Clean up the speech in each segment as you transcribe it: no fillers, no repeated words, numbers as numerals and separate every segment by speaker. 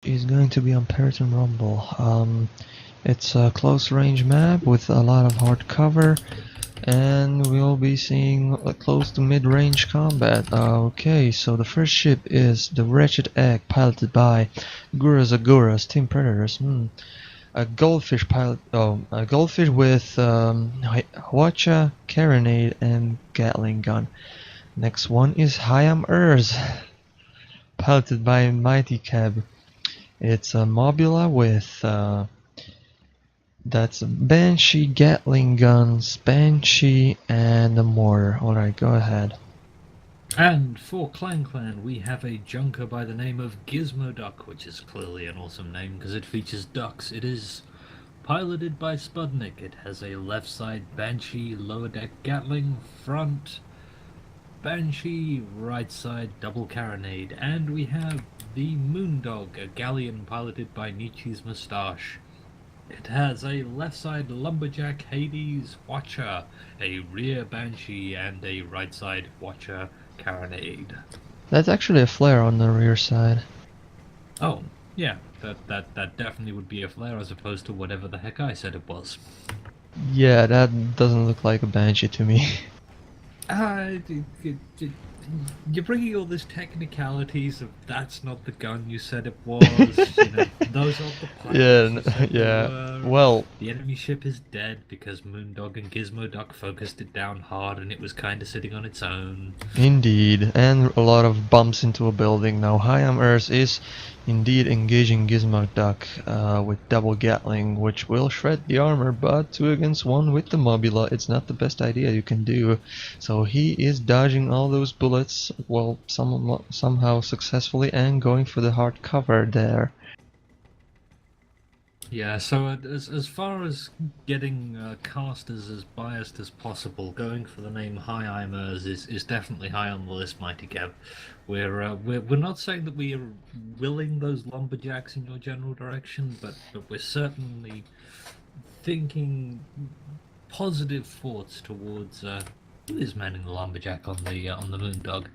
Speaker 1: is going to be on Periton Rumble. It's a close range map with a lot of hard cover, and we'll be seeing close to mid-range combat. Okay, so the first ship is the Wretched Egg, piloted by Guras Team Predators. A goldfish pilot. Oh, a goldfish with Hwacha, carronade, and Gatling gun. Next one is Hayam Urs, piloted by Mighty Cab. It's a Mobula with that's Banshee, Gatling guns, Banshee, and a mortar. Alright, go ahead.
Speaker 2: And for Clan, we have a junker by the name of Gizmo Duck, which is clearly an awesome name because it features ducks. It is piloted by Spudnik. It has a left side Banshee, lower deck Gatling, front Banshee, right side double carronade. And we have the Moondog, a galleon piloted by Nietzsche's Moustache. It has a left side Lumberjack Hades Watcher, a rear Banshee, and a right side Watcher carronade.
Speaker 1: That's actually a flare on the rear side.
Speaker 2: Oh, yeah, that definitely would be a flare as opposed to whatever the heck I said it was.
Speaker 1: Yeah, that doesn't look like a Banshee to me.
Speaker 2: You're bringing all these technicalities of that's not the gun you said it was, those aren't the pilots
Speaker 1: yeah. Well,
Speaker 2: the enemy ship is dead because Moondog and Gizmo Duck focused it down hard and it was kind of sitting on its own.
Speaker 1: indeed, and a lot of bumps into a building. Now, Hayam Urs is indeed engaging Gizmo Duck with double Gatling, which will shred the armor, but 2 against 1 with the Mobula, it's not the best idea you can do. So he is dodging all those bullets, well, somehow successfully, and going for the hard cover there.
Speaker 2: Yeah, so as far as getting casters as biased as possible, going for the name Hayam Urs is definitely high on the list, Mighty Kev. We're not saying that we are willing those lumberjacks in your general direction, but we're certainly thinking positive thoughts towards who is manning the lumberjack on the Moondog.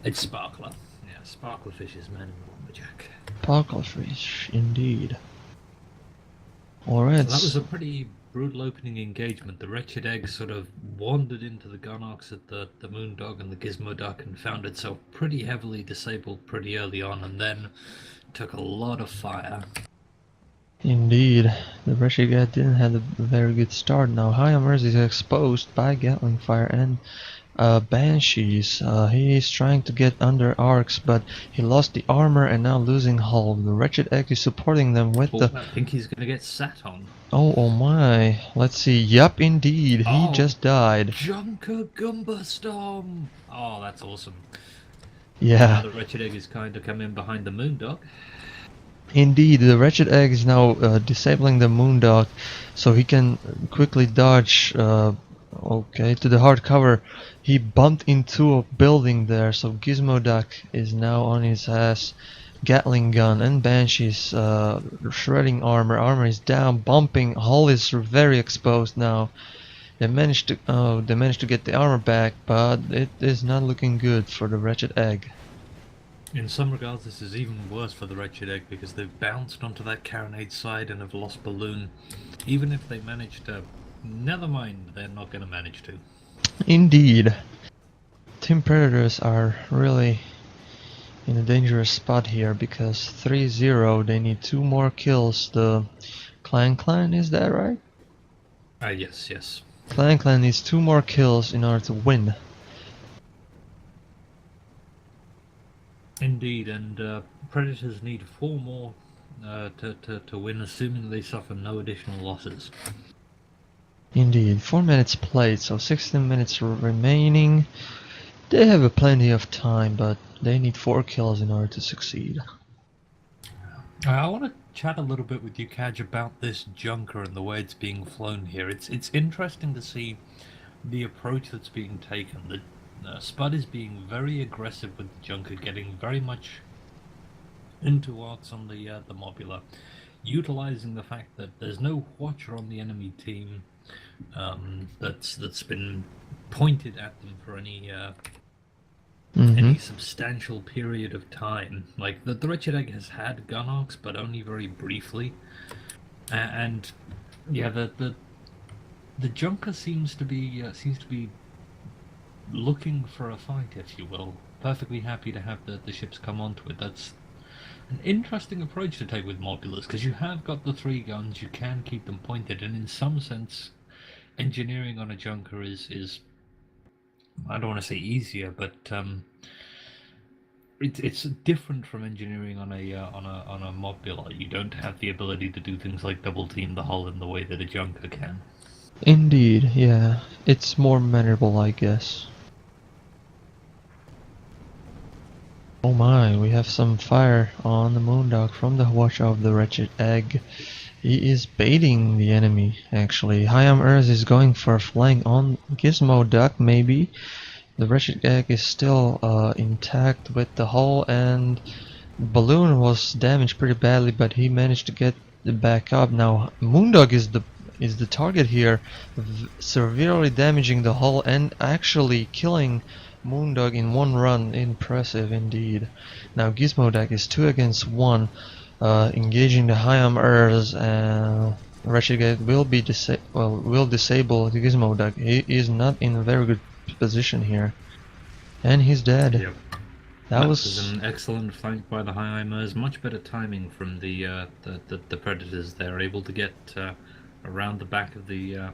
Speaker 2: It's Sparkler. Yeah, Sparklerfish is manning the lumberjack.
Speaker 1: Sparklerfish, indeed. Alright.
Speaker 2: So that was a pretty brutal opening engagement. The Wretched Egg sort of wandered into the gun arcs at the Moondog and the Gizmo Duck and found itself pretty heavily disabled pretty early on, and then took a lot of fire.
Speaker 1: Indeed, the Wretched Egg didn't have a very good start. Now Hayam Urs is exposed by Gatling fire and Banshees. He is trying to get under arcs, but he lost the armor and now losing hull. The Wretched Egg is supporting them with the...
Speaker 2: I think he's going to get sat on.
Speaker 1: Oh my. Let's see. Yup, indeed. He just died.
Speaker 2: Junker Gumba Storm! Oh, that's awesome.
Speaker 1: Yeah.
Speaker 2: Now the Wretched Egg is kind of coming behind the Moondog.
Speaker 1: Indeed, the Wretched Egg is now disabling the Moondog, so he can quickly dodge okay, to the hard cover. He bumped into a building there, so Gizmo Duck is now on his ass. Gatling gun and Banshee's shredding armor. Armor is down, bumping. Hull is very exposed now. They managed to get the armor back, but it is not looking good for the Wretched Egg.
Speaker 2: In some regards, this is even worse for the Wretched Egg because they've bounced onto that carronade side and have lost balloon. Even if they manage to... Never mind, they're not going to manage to.
Speaker 1: Indeed. Team Predators are really in a dangerous spot here because 3-0, they need 2 more kills. The Clan, is that right?
Speaker 2: Yes.
Speaker 1: Clan needs 2 more kills in order to win.
Speaker 2: Indeed, and Predators need 4 more to win, assuming they suffer no additional losses.
Speaker 1: Indeed, 4 minutes played, so 16 minutes remaining. They have plenty of time, but they need 4 kills in order to succeed.
Speaker 2: I want to chat a little bit with you, Kaj, about this junker and the way it's being flown here. It's interesting to see the approach that's being taken. The Spud is being very aggressive with the junker, getting very much into arcs on the Mobula, utilizing the fact that there's no Watcher on the enemy team that's been pointed at them for any
Speaker 1: Mm-hmm.
Speaker 2: any substantial period of time. Like the Wretched Egg has had gun arcs, but only very briefly. And yeah, the Junker seems to be looking for a fight, if you will. Perfectly happy to have the ships come onto it. That's an interesting approach to take with Modulus, because you have got the 3 guns, you can keep them pointed, and in some sense, engineering on a Junker is I don't want to say easier, but it's different from engineering on a Mobula. You don't have the ability to do things like double team the hull in the way that a Junker can.
Speaker 1: Indeed, yeah. It's more manageable, I guess. Oh my, we have some fire on the Moondog from the watch of the Wretched Egg. He is baiting the enemy, actually. Hayam Earth is going for a flank on Gizmo Duck, maybe. The Wretched Egg is still intact with the hull, and Balloon was damaged pretty badly, but he managed to get back up. Now Moondog is the target here, severely damaging the hull and actually killing Moondog in one run. Impressive indeed. Now Gizmodak is 2 against 1, engaging the Hayam Earths, and Wretched Egg will disable the Gizmodak. He is not in a very good position here, and he's dead.
Speaker 2: Yep.
Speaker 1: That
Speaker 2: was
Speaker 1: was
Speaker 2: an excellent flank by the High-Imers. Much better timing from the Predators. They're able to get around the back of the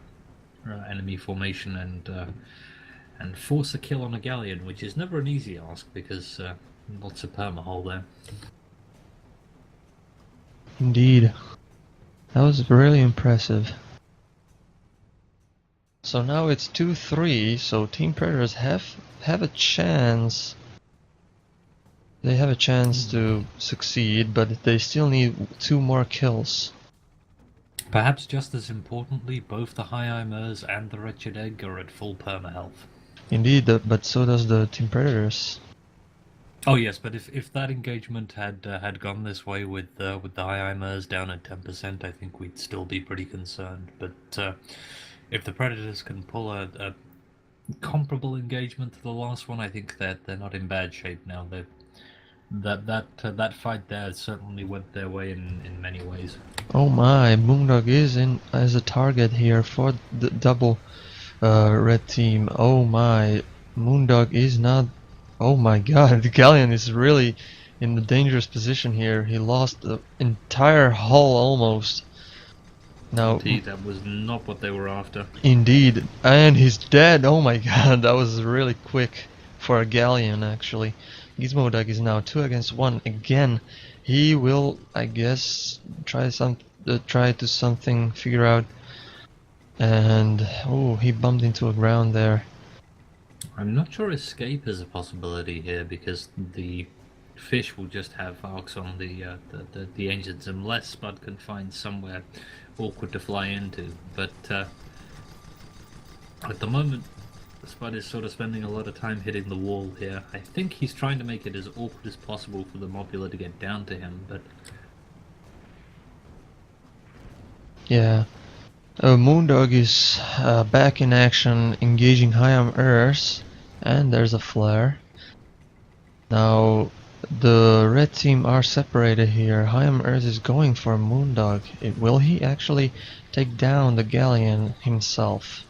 Speaker 2: enemy formation and force a kill on a galleon, which is never an easy ask because lots of perma-hull there.
Speaker 1: indeed. That was really impressive. So now it's 2-3, so Team Predators have a chance. They have a chance to succeed, but they still need 2 more kills.
Speaker 2: Perhaps just as importantly, both the High-Imers and the Wretched Egg are at full perma health.
Speaker 1: Indeed, but so does the Team Predators.
Speaker 2: Oh yes, but if that engagement had gone this way with the High-Imers down at 10%, I think we'd still be pretty concerned. But if the Predators can pull a comparable engagement to the last one, I think that they're not in bad shape now. That fight there certainly went their way in many ways.
Speaker 1: Oh my, Moondog is in as a target here for the double red team. Oh my, Moondog is not. Oh my god, the Galleon is really in the dangerous position here. He lost the entire hull almost. Now,
Speaker 2: Indeed, that was not what they were after.
Speaker 1: indeed, and he's dead. Oh my god, that was really quick for a Galleon actually. Gizmodak is now 2 against 1 again. He will, I guess, try to figure out. And oh, he bumped into a ground there.
Speaker 2: I'm not sure escape is a possibility here because the fish will just have arcs on the engines unless Spud can find somewhere awkward to fly into. But at the moment, Spud is sort of spending a lot of time hitting the wall here. I think he's trying to make it as awkward as possible for the Mobula to get down to him, but
Speaker 1: Yeah. Moondog is back in action, engaging Hayam Earth, and there's a flare. Now the red team are separated here. Hayam Earth is going for Moondog. Will he actually take down the Galleon himself?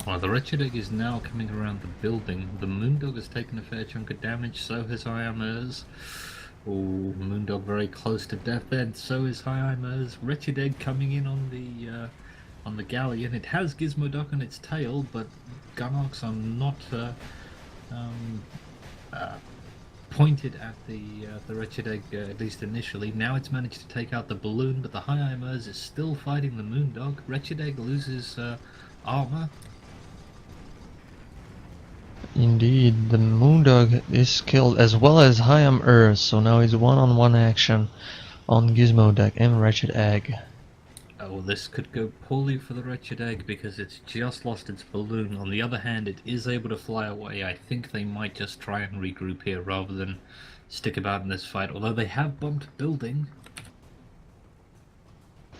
Speaker 2: well, the Wretched Egg is now coming around the building. The Moondog has taken a fair chunk of damage, so has High-Imers. Oh, Moondog very close to death then, so is High-Imers. Wretched Egg coming in on the Galleon. It has Gizmoduck on its tail, but gun arcs are not pointed at the Wretched Egg, at least initially. Now it's managed to take out the balloon, but the High-Imers is still fighting the Moondog. Wretched Egg loses armor.
Speaker 1: Indeed, the Moondog is killed as well as Hayam Earth, so now it's one-on-one action on Gizmodak and Wretched Egg.
Speaker 2: Oh, this could go poorly for the Wretched Egg because it's just lost its balloon. On the other hand, it is able to fly away. I think they might just try and regroup here rather than stick about in this fight, although they have bumped building.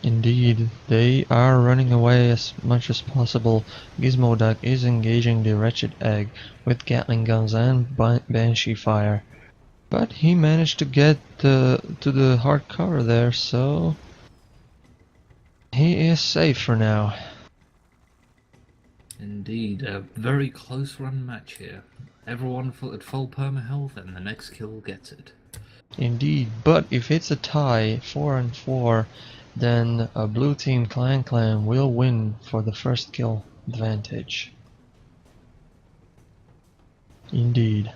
Speaker 1: Indeed, they are running away as much as possible. Gizmoduck is engaging the wretched egg with Gatling guns and Banshee fire. But he managed to get to the hard cover there, so he is safe for now.
Speaker 2: Indeed, a very close run match here. Everyone at full perma health, and the next kill gets it.
Speaker 1: Indeed, but if it's a tie, 4-4, then a blue team Clan will win for the first kill advantage. Indeed.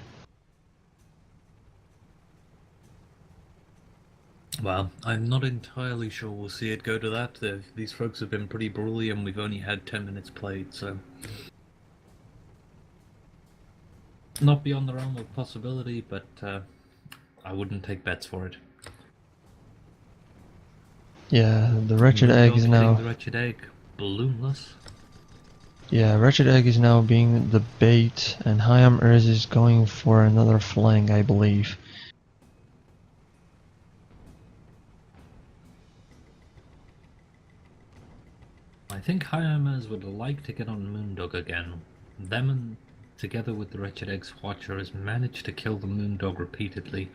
Speaker 2: Well, I'm not entirely sure we'll see it go to that. These folks have been pretty brawly, and we've only had 10 minutes played, so... Not beyond the realm of possibility, but I wouldn't take bets for it.
Speaker 1: Yeah, the wretched egg is now...
Speaker 2: The wretched egg, balloonless.
Speaker 1: Yeah, wretched egg is now being the bait, and Hayam is going for another flank, I believe.
Speaker 2: I think Hayamers would like to get on Moondog again. Them and together with the Wretched Egg's Watcher has managed to kill the Moondog repeatedly.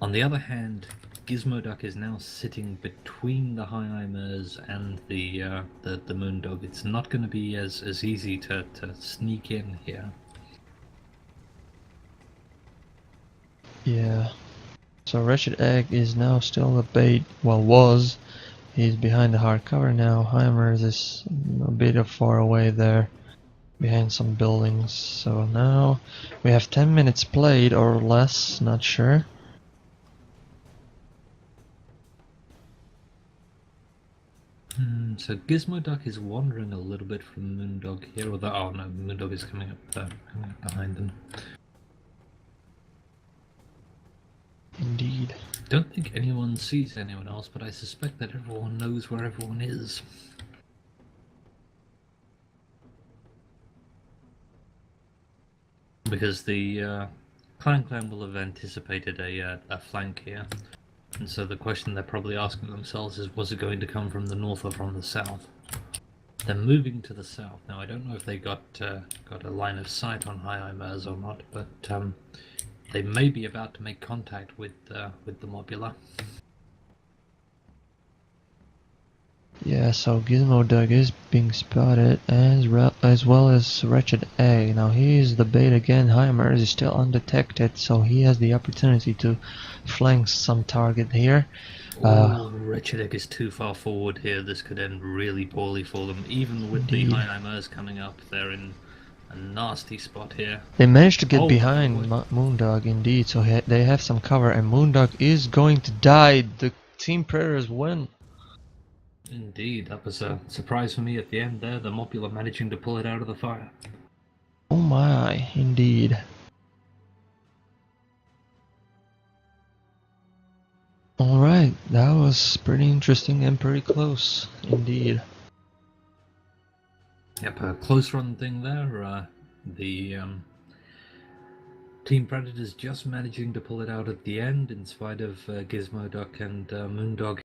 Speaker 2: On the other hand, Gizmoduck is now sitting between the Hayamers and the Moondog. It's not going to be as easy to sneak in here.
Speaker 1: Yeah. So wretched egg is now still the bait, well was. He's behind the hard cover now. Heimers is a bit of far away there, behind some buildings. So now we have 10 minutes played or less, not sure.
Speaker 2: So Gizmoduck is wandering a little bit from Moondog here, although oh no, Moondog is coming up behind them.
Speaker 1: Indeed.
Speaker 2: Don't think anyone sees anyone else, but I suspect that everyone knows where everyone is. Because the Clan will have anticipated a flank here. And so the question they're probably asking themselves is, was it going to come from the north or from the south? They're moving to the south. Now, I don't know if they got a line of sight on Hayamers or not, but they may be about to make contact with the Mobula.
Speaker 1: Yeah, so Gizmoduck is being spotted as well as Wretched Egg. Now he is the bait again. Heimer is still undetected, so he has the opportunity to flank some target here.
Speaker 2: Wretched Egg is too far forward here. This could end really poorly for them. Even with the Heimers coming up, they're in a nasty spot here.
Speaker 1: They managed to get behind Moondog, indeed, so they have some cover, and Moondog is going to die. The Team Predators win.
Speaker 2: Indeed, that was a surprise for me at the end there, the Mobula managing to pull it out of the fire.
Speaker 1: Oh my, indeed. Alright, that was pretty interesting and pretty close, indeed.
Speaker 2: Yep, a close run thing there. The Team Predators just managing to pull it out at the end in spite of Gizmoduck and Moondog